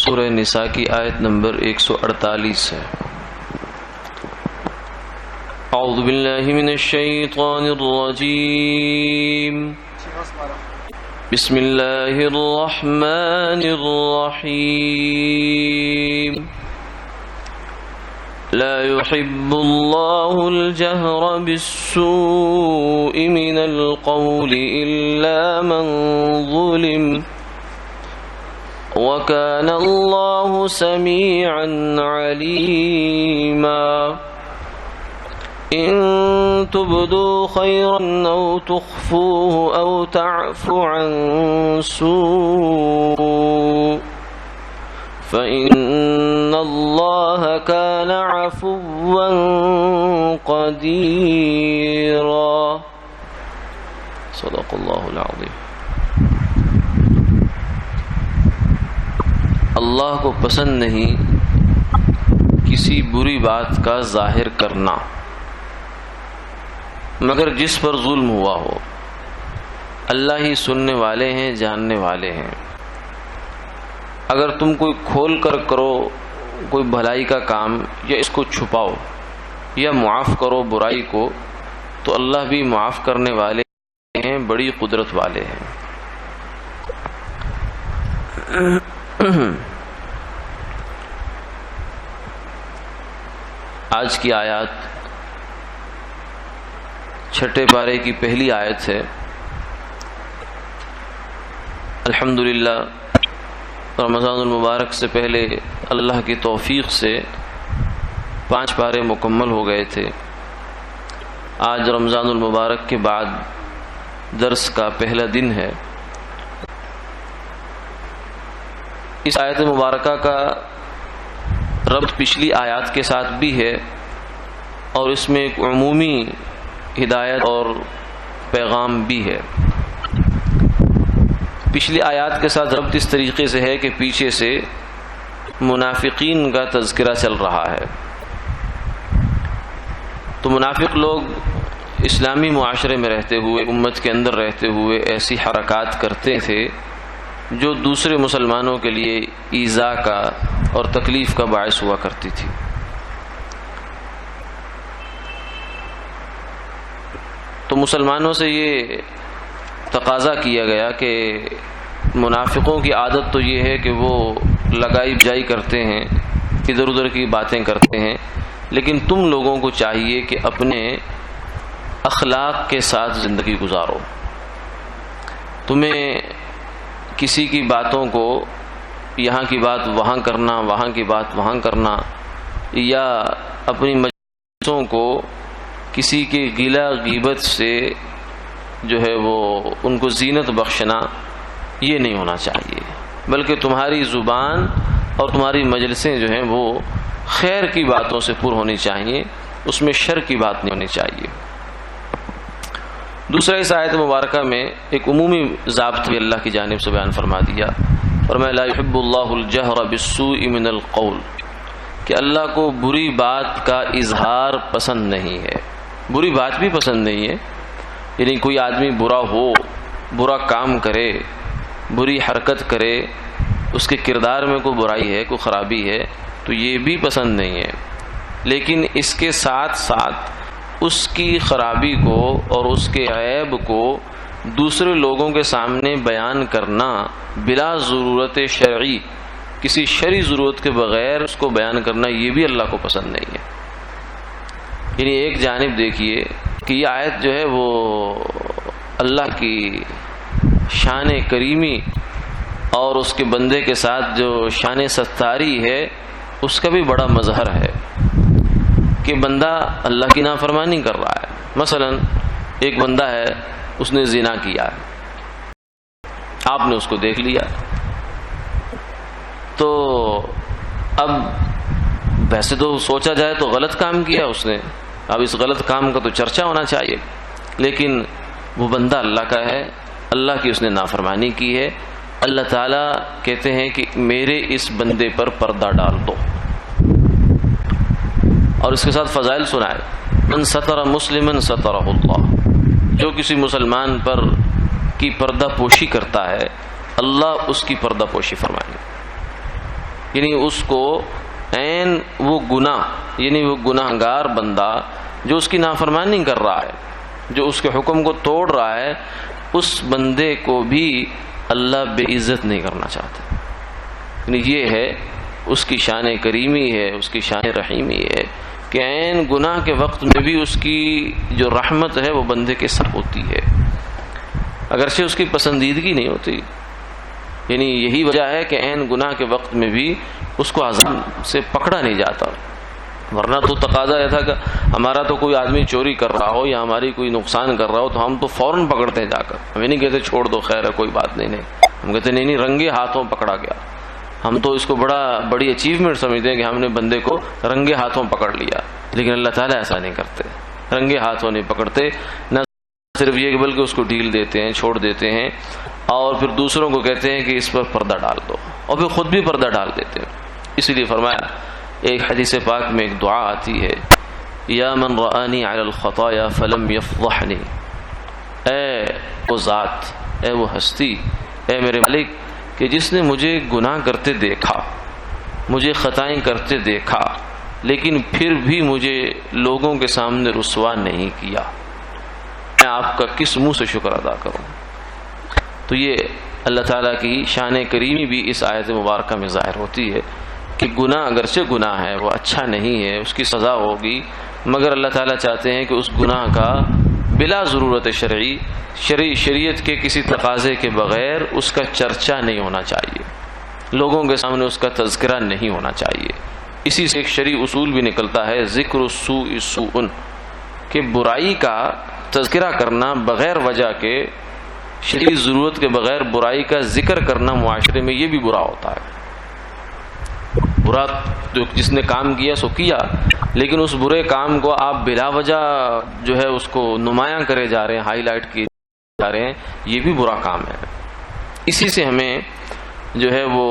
سورہ نساء کی آیت نمبر 148 ہے۔ اعوذ باللہ من الشیطان الرجیم، بسم اللہ الرحمن الرحیم، لا يحب الله الجهر بالسوء من القول إلا من ظلم وكان الله سميعا عليما إن تبدوا خيرا أو تخفوه أو تعفوا عن سوء فإن الله كان عفوا قديرا صدق الله العظيم۔ اللہ کو پسند نہیں کسی بری بات کا ظاہر کرنا مگر جس پر ظلم ہوا ہو۔ اللہ ہی سننے والے ہیں، جاننے والے ہیں۔ اگر تم کوئی کھول کر کرو کوئی بھلائی کا کام یا اس کو چھپاؤ یا معاف کرو برائی کو تو اللہ بھی معاف کرنے والے ہیں، بڑی قدرت والے ہیں۔ آج کی آیات چھٹے پارے کی پہلی آیت ہے۔ الحمدللہ رمضان المبارک سے پہلے اللہ کی توفیق سے 5 پارے مکمل ہو گئے تھے۔ آج رمضان المبارک کے بعد درس کا پہلا دن ہے۔ اس آیت مبارکہ کا ربط پچھلی آیات کے ساتھ بھی ہے اور اس میں ایک عمومی ہدایت اور پیغام بھی ہے۔ پچھلی آیات کے ساتھ ربط اس طریقے سے ہے کہ پیچھے سے منافقین کا تذکرہ چل رہا ہے۔ تو منافق لوگ اسلامی معاشرے میں رہتے ہوئے، امت کے اندر رہتے ہوئے ایسی حرکات کرتے تھے جو دوسرے مسلمانوں کے لیے ایذا کا اور تکلیف کا باعث ہوا کرتی تھی۔ تو مسلمانوں سے یہ تقاضا کیا گیا کہ منافقوں کی عادت تو یہ ہے کہ وہ لگائی بجائی کرتے ہیں، ادھر ادھر کی باتیں کرتے ہیں، لیکن تم لوگوں کو چاہیے کہ اپنے اخلاق کے ساتھ زندگی گزارو۔ تمہیں کسی کی باتوں کو، یہاں کی بات وہاں کرنا، وہاں کی بات وہاں کرنا، یا اپنی مجلسوں کو کسی کے گلہ غیبت سے جو ہے وہ ان کو زینت بخشنا، یہ نہیں ہونا چاہیے، بلکہ تمہاری زبان اور تمہاری مجلسیں جو ہیں وہ خیر کی باتوں سے پر ہونی چاہیے، اس میں شر کی بات نہیں ہونی چاہیے۔ دوسرا اس آیت مبارکہ میں ایک عمومی ضابطہ اللہ کی جانب سے بیان فرما دیا، فرمایا لا يحب اللہ الجہر بالسوء من القول، کہ اللہ کو بری بات کا اظہار پسند نہیں ہے۔ بری بات بھی پسند نہیں ہے، یعنی کوئی آدمی برا ہو، برا کام کرے، بری حرکت کرے، اس کے کردار میں کوئی برائی ہے، کوئی خرابی ہے تو یہ بھی پسند نہیں ہے، لیکن اس کے ساتھ ساتھ اس کی خرابی کو اور اس کے عیب کو دوسرے لوگوں کے سامنے بیان کرنا بلا ضرورت شرعی، کسی شرعی ضرورت کے بغیر اس کو بیان کرنا، یہ بھی اللہ کو پسند نہیں ہے۔ یعنی ایک جانب دیکھیے کہ یہ آیت جو ہے وہ اللہ کی شان کریمی اور اس کے بندے کے ساتھ جو شان ستاری ہے اس کا بھی بڑا مظہر ہے کہ بندہ اللہ کی نافرمانی کر رہا ہے۔ مثلا ایک بندہ ہے، اس نے زنا کیا ہے، آپ نے اس کو دیکھ لیا، تو اب ویسے تو سوچا جائے تو غلط کام کیا اس نے، اب اس غلط کام کا تو چرچا ہونا چاہیے، لیکن وہ بندہ اللہ کا ہے، اللہ کی اس نے نافرمانی کی ہے۔ اللہ تعالیٰ کہتے ہیں کہ میرے اس بندے پر پردہ ڈال دو، اور اس کے ساتھ فضائل سنائے، من ستر مسلما سترہ اللہ، جو کسی مسلمان پر کی پردہ پوشی کرتا ہے اللہ اس کی پردہ پوشی فرمائے گا۔ یعنی اس کو عین وہ گناہ، یعنی وہ گناہگار بندہ جو اس کی نافرمانی کر رہا ہے، جو اس کے حکم کو توڑ رہا ہے، اس بندے کو بھی اللہ بے عزت نہیں کرنا چاہتا. یعنی یہ ہے اس کی شان کریمی ہے، اس کی شان رحیمی ہے کہ عین گناہ کے وقت میں بھی اس کی جو رحمت ہے وہ بندے کے ساتھ ہوتی ہے، اگرچہ اس کی پسندیدگی نہیں ہوتی. یعنی یہی وجہ ہے کہ عین گناہ کے وقت میں بھی اس کو عذاب سے پکڑا نہیں جاتا. ورنہ تو تقاضا یہ تھا کہ ہمارا تو کوئی آدمی چوری کر رہا ہو یا ہماری کوئی نقصان کر رہا ہو تو ہم تو فوراً پکڑتے ہیں جا کر. ہم یہ نہیں کہتے چھوڑ دو خیر ہے کوئی بات نہیں، ہم کہتے نہیں رنگے ہاتھوں پکڑا گیا. ہم تو اس کو بڑی اچیومنٹ سمجھتے ہیں کہ ہم نے بندے کو رنگے ہاتھوں پکڑ لیا. لیکن اللہ تعالیٰ ایسا نہیں کرتے، رنگے ہاتھوں نہیں پکڑتے. نہ صرف یہ کہ بلکہ اس کو ڈھیل دیتے ہیں، چھوڑ دیتے ہیں، اور پھر دوسروں کو کہتے ہیں کہ اس پر پردہ ڈال دو، اور پھر خود بھی پردہ ڈال دیتے ہیں. اسی لیے فرمایا ایک حدیث پاک میں ایک دعا آتی ہے، یا من رآنی علی الخطایا فلم یفضحنی، اے وہ ذات، اے وہ ہستی، اے میرے مالک کہ جس نے مجھے گناہ کرتے دیکھا، مجھے خطائیں کرتے دیکھا، لیکن پھر بھی مجھے لوگوں کے سامنے رسوا نہیں کیا، میں آپ کا کس منہ سے شکر ادا کروں. تو یہ اللہ تعالیٰ کی شان کریمی بھی اس آیت مبارکہ میں ظاہر ہوتی ہے کہ گناہ اگرچہ گناہ ہے، وہ اچھا نہیں ہے، اس کی سزا ہوگی، مگر اللہ تعالیٰ چاہتے ہیں کہ اس گناہ کا بلا ضرورت شریعت کے کسی تقاضے کے بغیر اس کا چرچا نہیں ہونا چاہیے، لوگوں کے سامنے اس کا تذکرہ نہیں ہونا چاہیے. اسی سے ایک شرعی اصول بھی نکلتا ہے، ذکر السوء سوء، کہ برائی کا تذکرہ کرنا بغیر وجہ کے، شرعی ضرورت کے بغیر برائی کا ذکر کرنا معاشرے میں یہ بھی برا ہوتا ہے. برا جس نے کام کیا سو کیا، لیکن اس برے کام کو آپ بلا وجہ جو ہے اس کو نمایاں کرے جا رہے ہیں، ہائی لائٹ کیے جا رہے ہیں، یہ بھی برا کام ہے. اسی سے ہمیں جو ہے وہ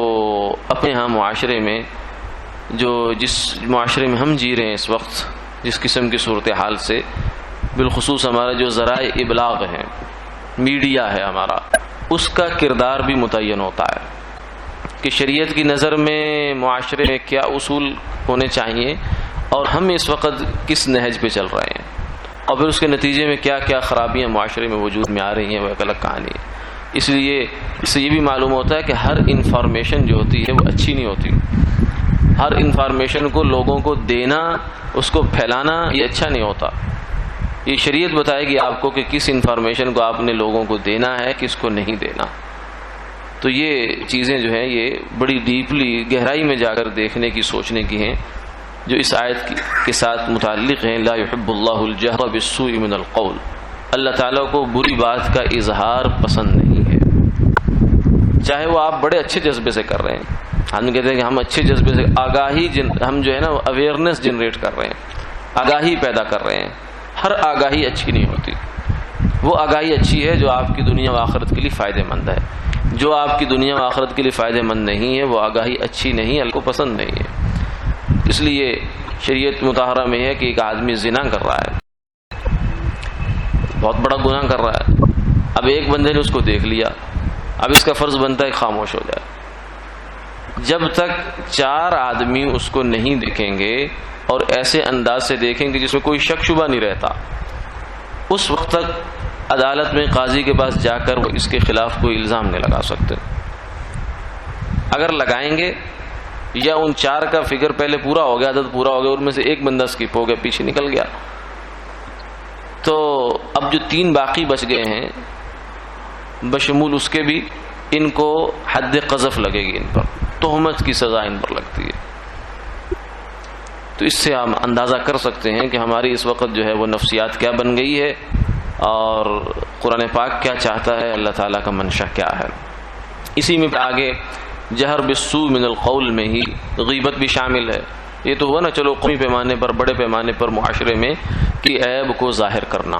اپنے ہاں معاشرے میں، جس معاشرے میں ہم جی رہے ہیں اس وقت، جس قسم کی صورتحال سے، بالخصوص ہمارا جو ذرائع ابلاغ ہیں، میڈیا ہے ہمارا، اس کا کردار بھی متعین ہوتا ہے کہ شریعت کی نظر میں معاشرے میں کیا اصول ہونے چاہیے اور ہم اس وقت کس نہج پہ چل رہے ہیں، اور پھر اس کے نتیجے میں کیا کیا خرابیاں معاشرے میں وجود میں آ رہی ہیں، وہ ایک الگ کہانی ہے. اس لیے اس سے یہ بھی معلوم ہوتا ہے کہ ہر انفارمیشن جو ہوتی ہے وہ اچھی نہیں ہوتی. ہر انفارمیشن کو لوگوں کو دینا، اس کو پھیلانا، یہ اچھا نہیں ہوتا. یہ شریعت بتائے گی آپ کو کہ کس انفارمیشن کو آپ نے لوگوں کو دینا ہے، کس کو نہیں دینا. تو یہ چیزیں جو ہیں یہ بڑی ڈیپلی گہرائی میں جا کر دیکھنے کی، سوچنے کی ہیں، جو اس آیت کے ساتھ متعلق ہیں. لا يحب اللہ الجہر بالسوء من القول، اللہ تعالیٰ کو بری بات کا اظہار پسند نہیں ہے، چاہے وہ آپ بڑے اچھے جذبے سے کر رہے ہیں. ہم کہتے ہیں کہ ہم اچھے جذبے سے آگاہی ہم جو ہے نا اویئرنیس جنریٹ کر رہے ہیں، آگاہی پیدا کر رہے ہیں. ہر آگاہی اچھی نہیں ہوتی. وہ آگاہی اچھی ہے جو آپ کی دنیا و آخرت کے لیے فائدہ مند ہے. جو آپ کی دنیا و آخرت کے لیے فائدہ مند نہیں ہے وہ آگاہی اچھی نہیں، اللہ کو پسند نہیں ہے. اس لیے شریعت مطہرہ میں ہے کہ ایک آدمی زنا کر رہا ہے، بہت بڑا گناہ کر رہا ہے. اب ایک بندے نے اس کو دیکھ لیا، اب اس کا فرض بنتا ہے خاموش ہو جائے. جب تک 4 آدمی اس کو نہیں دیکھیں گے اور ایسے انداز سے دیکھیں گے جس میں کوئی شک شبہ نہیں رہتا، اس وقت تک عدالت میں قاضی کے پاس جا کر وہ اس کے خلاف کوئی الزام نہیں لگا سکتے. اگر لگائیں گے یا ان 4 کا فگر پہلے پورا ہو گیا، عدد پورا ہو گیا، ان میں سے ایک بندہ اسکپ ہو گیا، پیچھے نکل گیا، تو اب جو 3 باقی بچ گئے ہیں بشمول اس کے بھی، ان کو حد قذف لگے گی، ان پر تہمت کی سزا ان پر لگتی ہے. تو اس سے ہم اندازہ کر سکتے ہیں کہ ہماری اس وقت جو ہے وہ نفسیات کیا بن گئی ہے اور قرآن پاک کیا چاہتا ہے، اللہ تعالیٰ کا منشا کیا ہے. اسی میں آگے جہر بالسوء من القول میں ہی غیبت بھی شامل ہے. یہ تو ہوا نا، چلو قومی پیمانے پر، بڑے پیمانے پر معاشرے میں کہ عیب کو ظاہر کرنا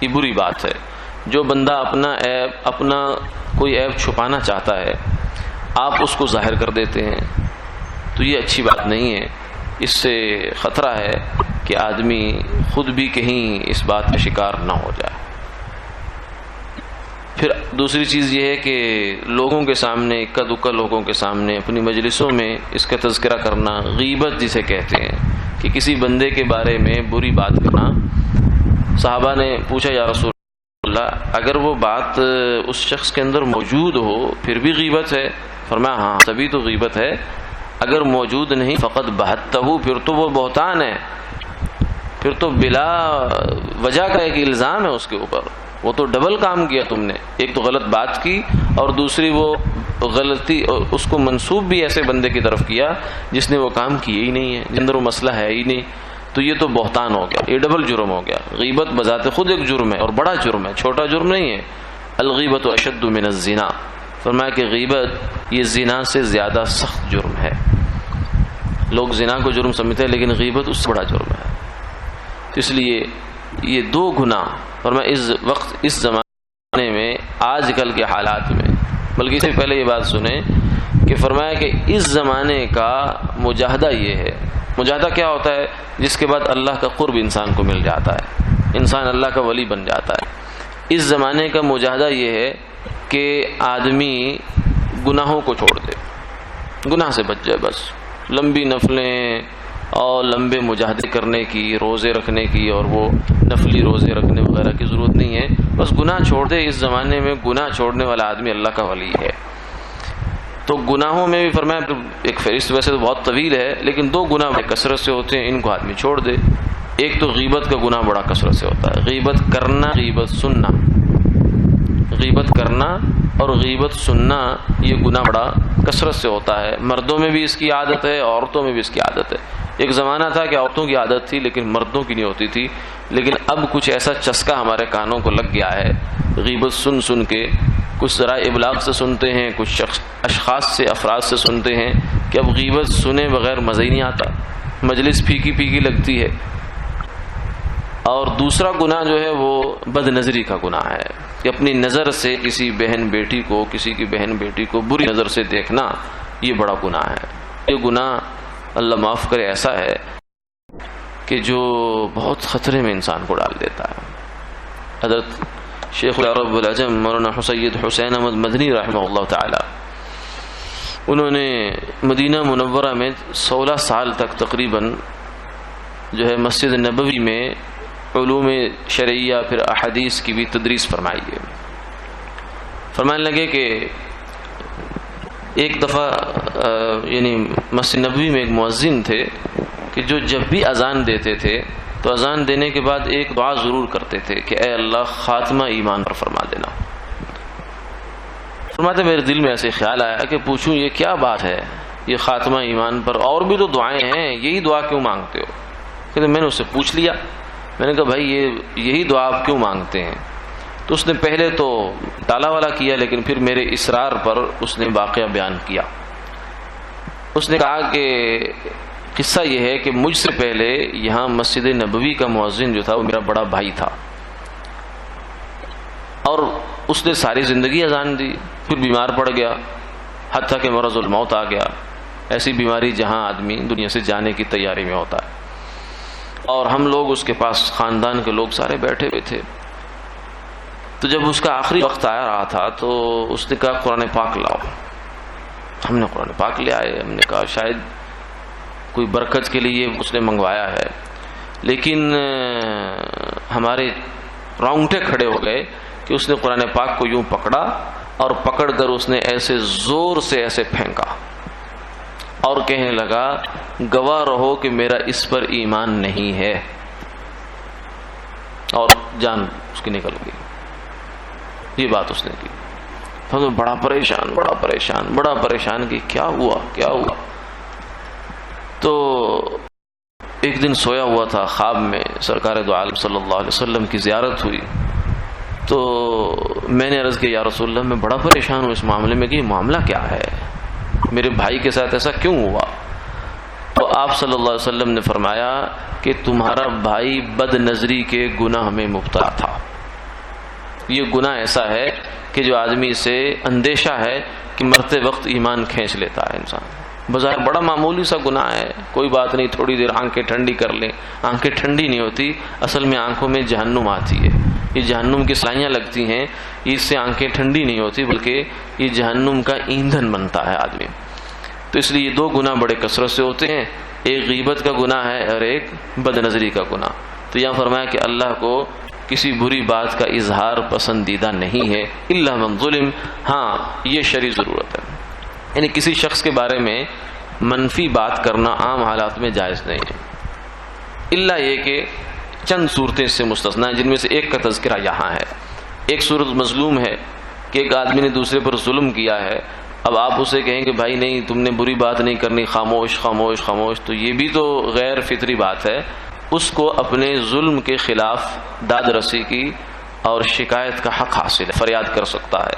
یہ بری بات ہے. جو بندہ اپنا عیب، اپنا کوئی عیب چھپانا چاہتا ہے، آپ اس کو ظاہر کر دیتے ہیں، تو یہ اچھی بات نہیں ہے. اس سے خطرہ ہے کہ آدمی خود بھی کہیں اس بات کا شکار نہ ہو جائے. پھر دوسری چیز یہ ہے کہ لوگوں کے سامنے، اکا دکا لوگوں کے سامنے اپنی مجلسوں میں اس کا تذکرہ کرنا، غیبت جسے کہتے ہیں کہ کسی بندے کے بارے میں بری بات کرنا۔ صحابہ نے پوچھا یا رسول اللہ، اگر وہ بات اس شخص کے اندر موجود ہو پھر بھی غیبت ہے؟ فرمایا ہاں تبھی تو غیبت ہے، اگر موجود نہیں فقط بہتہ، پھر تو وہ بہتان ہے، پھر تو بلا وجہ کا ایک الزام ہے اس کے اوپر، وہ تو ڈبل کام کیا تم نے، ایک تو غلط بات کی اور دوسری وہ غلطی اس کو منسوب بھی ایسے بندے کی طرف کیا جس نے وہ کام کیے ہی نہیں ہے، جس اندر وہ مسئلہ ہے ہی نہیں، تو یہ تو بہتان ہو گیا، یہ ڈبل جرم ہو گیا۔ غیبت بذات خود ایک جرم ہے اور بڑا جرم ہے، چھوٹا جرم نہیں ہے۔ الغیبت اشد من الزنا، فرمایا کہ غیبت یہ زنا سے زیادہ سخت جرم ہے۔ لوگ زنا کو جرم سمجھتے ہیں لیکن غیبت اس سے بڑا جرم ہے۔ اس لیے یہ دو گناہ، فرمایا اس وقت، اس زمانے میں، آج کل کے حالات میں، بلکہ اس سے پہلے یہ بات سنیں کہ فرمایا کہ اس زمانے کا مجاہدہ یہ ہے۔ مجاہدہ کیا ہوتا ہے؟ جس کے بعد اللہ کا قرب انسان کو مل جاتا ہے، انسان اللہ کا ولی بن جاتا ہے۔ اس زمانے کا مجاہدہ یہ ہے کہ آدمی گناہوں کو چھوڑ دے، گناہ سے بچ جائے، بس لمبی نفلیں اور لمبے مجاہدے کرنے کی، روزے رکھنے کی، اور وہ نفلی روزے رکھنے وغیرہ کی ضرورت نہیں ہے، بس گناہ چھوڑ دے۔ اس زمانے میں گناہ چھوڑنے والا آدمی اللہ کا ولی ہے۔ تو گناہوں میں بھی فرمایا ایک فہرست ویسے تو بہت طویل ہے، لیکن دو گناہ بڑے کثرت سے ہوتے ہیں، ان کو آدمی چھوڑ دے۔ ایک تو غیبت کا گناہ بڑا کثرت سے ہوتا ہے، غیبت کرنا، غیبت سننا، غیبت کرنا اور غیبت سننا، یہ گناہ بڑا کثرت سے ہوتا ہے۔ مردوں میں بھی اس کی عادت ہے، عورتوں میں بھی اس کی عادت ہے۔ ایک زمانہ تھا کہ عورتوں کی عادت تھی لیکن مردوں کی نہیں ہوتی تھی، لیکن اب کچھ ایسا چسکا ہمارے کانوں کو لگ گیا ہے، غیبت سن سن کے، کچھ ذرائع ابلاغ سے سنتے ہیں، کچھ اشخاص سے، افراد سے سنتے ہیں کہ اب غیبت سنے بغیر مزہ ہی نہیں آتا، مجلس پھیکی پھیکی لگتی ہے۔ اور دوسرا گناہ جو ہے وہ بد نظری کا گناہ ہے کہ اپنی نظر سے کسی بہن بیٹی کو، کسی کی بہن بیٹی کو بری نظر سے دیکھنا، یہ بڑا گناہ ہے۔ یہ گناہ اللہ معاف کرے ایسا ہے کہ جو بہت خطرے میں انسان کو ڈال دیتا ہے۔ حضرت شیخ العرب والعجم مولانا سید حسین احمد مدنی رحمہ اللہ تعالی، انہوں نے مدینہ منورہ میں 16 سال تک تقریباً جو ہے مسجد نبوی میں علوم شرعیہ پھر احادیث کی بھی تدریس فرمائی ہے۔ فرمانے لگے کہ ایک دفعہ یعنی مسجد نبوی میں ایک مؤذن تھے کہ جو جب بھی اذان دیتے تھے تو اذان دینے کے بعد ایک دعا ضرور کرتے تھے کہ اے اللہ خاتمہ ایمان پر فرما دینا۔ فرماتے میرے دل میں ایسے خیال آیا کہ پوچھوں یہ کیا بات ہے، یہ خاتمہ ایمان پر، اور بھی تو دعائیں ہیں، یہی دعا کیوں مانگتے ہو؟ کہ میں نے اس سے پوچھ لیا، میں نے کہا بھائی یہی دعا آپ کیوں مانگتے ہیں؟ تو اس نے پہلے تو ٹالا والا کیا، لیکن پھر میرے اصرار پر اس نے واقعہ بیان کیا۔ اس نے کہا کہ قصہ یہ ہے کہ مجھ سے پہلے یہاں مسجد نبوی کا مؤذن جو تھا وہ میرا بڑا بھائی تھا، اور اس نے ساری زندگی اذان دی، پھر بیمار پڑ گیا، حتیٰ کہ مرض الموت آ گیا، ایسی بیماری جہاں آدمی دنیا سے جانے کی تیاری میں ہوتا ہے، اور ہم لوگ اس کے پاس، خاندان کے لوگ سارے بیٹھے ہوئے تھے۔ تو جب اس کا آخری وقت آ رہا تھا تو اس نے کہا قرآن پاک لاؤ۔ ہم نے قرآن پاک لے آئے، ہم نے کہا شاید کوئی برکت کے لیے اس نے منگوایا ہے، لیکن ہمارے رونگٹے کھڑے ہو گئے کہ اس نے قرآن پاک کو یوں پکڑا اور پکڑ کر اس نے ایسے زور سے ایسے پھینکا اور کہنے لگا گواہ رہو کہ میرا اس پر ایمان نہیں ہے، اور جان اس کی نکل گئی۔ یہ بات اس نے کی، بڑا پریشان کہ کیا ہوا۔ تو ایک دن سویا ہوا تھا، خواب میں سرکار دو عالم صلی اللہ علیہ وسلم کی زیارت ہوئی، تو میں نے عرض کیا یا رسول اللہ میں بڑا پریشان ہوں اس معاملے میں کہ یہ معاملہ کیا ہے، میرے بھائی کے ساتھ ایسا کیوں ہوا؟ تو آپ صلی اللہ علیہ وسلم نے فرمایا کہ تمہارا بھائی بد نظری کے گناہ میں مبتلا تھا۔ یہ گناہ ایسا ہے کہ جو آدمی سے اندیشہ ہے کہ مرتے وقت ایمان کھینچ لیتا ہے انسان، بظاہر بڑا معمولی سا گناہ ہے، کوئی بات نہیں، تھوڑی دیر آنکھیں ٹھنڈی کر لیں. آنکھیں ٹھنڈی نہیں ہوتی، اصل میں آنکھوں میں جہنم آتی ہے. یہ جہنم کی سلائیاں لگتی ہیں، اس سے آنکھیں ٹھنڈی نہیں ہوتی بلکہ یہ جہنم کا ایندھن بنتا ہے آدمی. تو اس لیے یہ دو گناہ بڑے کثرت سے ہوتے ہیں، ایک غیبت کا گناہ ہے اور ایک بد نظری کا گناہ. تو یہاں فرمایا کہ اللہ کو کسی بری بات کا اظہار پسندیدہ نہیں ہے، الا من ظلم، ہاں یہ شرعی ضرورت ہے. یعنی کسی شخص کے بارے میں منفی بات کرنا عام حالات میں جائز نہیں ہے، الا یہ کہ چند صورتیں اس سے مستثنا ہیں، جن میں سے ایک کا تذکرہ یہاں ہے. ایک صورت مظلوم ہے کہ ایک آدمی نے دوسرے پر ظلم کیا ہے، اب آپ اسے کہیں کہ بھائی نہیں تم نے بری بات نہیں کرنی، خاموش خاموش خاموش، تو یہ بھی تو غیر فطری بات ہے. اس کو اپنے ظلم کے خلاف داد رسی کی اور شکایت کا حق حاصل ہے، فریاد کر سکتا ہے،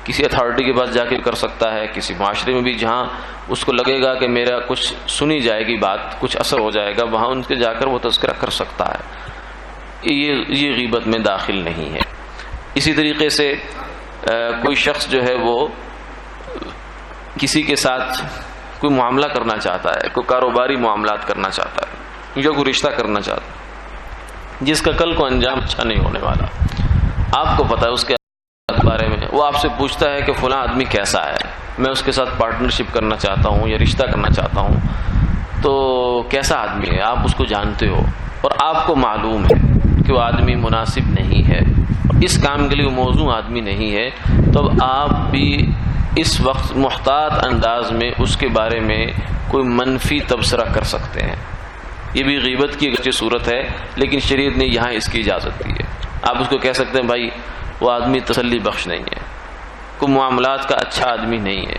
کسی اتھارٹی کے پاس جا کے کر سکتا ہے، کسی معاشرے میں بھی جہاں اس کو لگے گا کہ میرا کچھ سنی جائے گی بات، کچھ اثر ہو جائے گا، وہاں ان کے جا کر وہ تذکرہ کر سکتا ہے. یہ غیبت میں داخل نہیں ہے. اسی طریقے سے کوئی شخص جو ہے وہ کسی کے ساتھ کوئی معاملہ کرنا چاہتا ہے، کوئی کاروباری معاملات کرنا چاہتا ہے یا کوئی رشتہ کرنا چاہتا ہے جس کا کل کو انجام اچھا نہیں ہونے والا، آپ کو پتا ہے اس کے بارے میں، وہ آپ سے پوچھتا ہے کہ فلاں آدمی کیسا ہے، میں اس کے ساتھ پارٹنرشپ کرنا چاہتا ہوں یا رشتہ کرنا چاہتا ہوں، تو کیسا آدمی ہے، آپ اس کو جانتے ہو اور آپ کو معلوم ہے کہ وہ آدمی مناسب نہیں ہے، اس کام کے لیے وہ موزوں آدمی نہیں ہے، تو اب آپ بھی اس وقت محتاط انداز میں اس کے بارے میں کوئی منفی تبصرہ کر سکتے ہیں. یہ بھی غیبت کی اگرچہ صورت ہے لیکن شریعت نے یہاں اس کی اجازت دی ہے. آپ اس کو کہہ سکتے ہیں بھائی وہ آدمی تسلی بخش نہیں ہے، کوئی معاملات کا اچھا آدمی نہیں ہے،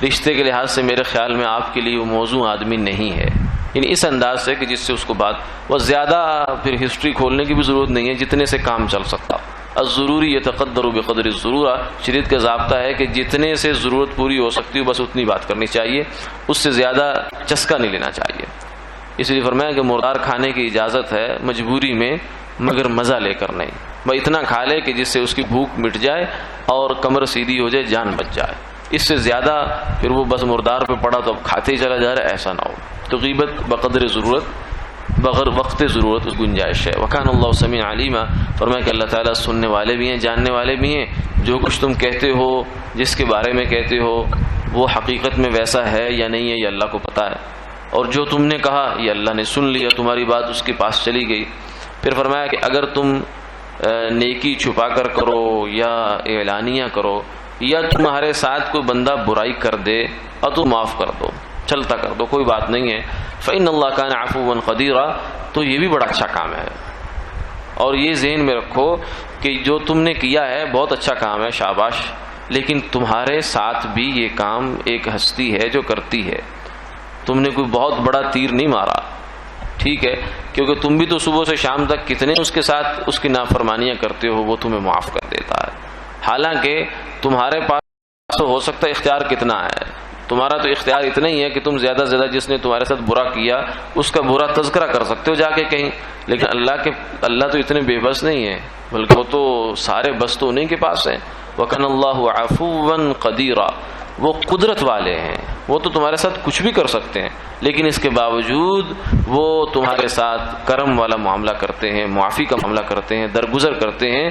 رشتے کے لحاظ سے میرے خیال میں آپ کے لیے وہ موزوں آدمی نہیں ہے. یعنی اس انداز سے کہ جس سے اس کو بات، وہ زیادہ پھر ہسٹری کھولنے کی بھی ضرورت نہیں ہے، جتنے سے کام چل سکتا. الضروری یتقدر بقدر الضرورہ، شریعت کا ضابطہ ہے کہ جتنے سے ضرورت پوری ہو سکتی ہے بس اتنی بات کرنی چاہیے، اس سے زیادہ چسکا نہیں لینا چاہیے. اس لیے فرمایا کہ مردار کھانے کی اجازت ہے مجبوری میں مگر مزہ لے کر نہیں، وہ اتنا کھا لے کہ جس سے اس کی بھوک مٹ جائے اور کمر سیدھی ہو جائے، جان بچ جائے. اس سے زیادہ پھر وہ بس مردار پہ پڑا تو اب کھاتے ہی چلا جا رہا ہے، ایسا نہ ہو. تو غیبت بقدر ضرورت، بغیر وقت ضرورت اس گنجائش ہے. وکان اللہ سمیع علیما، فرمایا کہ اللہ تعالیٰ سننے والے بھی ہیں، جاننے والے بھی ہیں. جو کچھ تم کہتے ہو، جس کے بارے میں کہتے ہو، وہ حقیقت میں ویسا ہے یا نہیں ہے یہ اللہ کو پتہ ہے، اور جو تم نے کہا یہ اللہ نے سن لیا، تمہاری بات اس کے پاس چلی گئی. پھر فرمایا کہ اگر تم نیکی چھپا کر کرو یا اعلانیہ کرو، یا تمہارے ساتھ کوئی بندہ برائی کر دے اور تو معاف کر دو، چلتا کر دو، کوئی بات نہیں ہے. فإن اللہ کان عفوا قدیرا، تو یہ بھی بڑا اچھا کام ہے. اور یہ ذہن میں رکھو کہ جو تم نے کیا ہے بہت اچھا کام ہے، شاباش، لیکن تمہارے ساتھ بھی یہ کام ایک ہستی ہے جو کرتی ہے. تم نے کوئی بہت بڑا تیر نہیں مارا، ٹھیک ہے، کیونکہ تم بھی تو صبح سے شام تک کتنے اس کے ساتھ اس کی نافرمانیاں کرتے ہو، وہ تمہیں معاف کر دیتا ہے. حالانکہ تمہارے پاس ہو سکتا ہے اختیار کتنا ہے، تمہارا تو اختیار اتنا ہی ہے کہ تم زیادہ سے زیادہ جس نے تمہارے ساتھ برا کیا اس کا برا تذکرہ کر سکتے ہو جا کے کہیں. لیکن اللہ تو اتنے بے بس نہیں ہے، بلکہ وہ تو سارے بس تو انہیں کے پاس ہیں. وَكَانَ اللَّهُ عَفُوًّا قَدِيرًا، وہ قدرت والے ہیں، وہ تو تمہارے ساتھ کچھ بھی کر سکتے ہیں، لیکن اس کے باوجود وہ تمہارے ساتھ کرم والا معاملہ کرتے ہیں، معافی کا معاملہ کرتے ہیں، درگزر کرتے ہیں.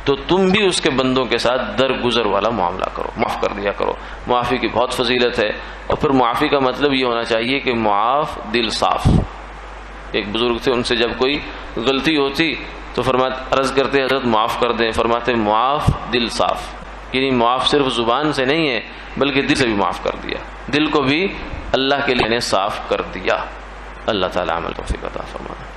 تو تم بھی اس کے بندوں کے ساتھ درگزر والا معاملہ کرو، معاف کر دیا کرو. معافی کی بہت فضیلت ہے. اور پھر معافی کا مطلب یہ ہونا چاہیے کہ معاف دل صاف. ایک بزرگ تھے، ان سے جب کوئی غلطی ہوتی تو عرض کرتے حضرت معاف کر دیں، فرماتے معاف دل صاف، یعنی معاف صرف زبان سے نہیں ہے بلکہ دل سے بھی معاف کر دیا، دل کو بھی اللہ کے لیے صاف کر دیا. اللہ تعالیٰ عمل توفیق عطا فرمائے.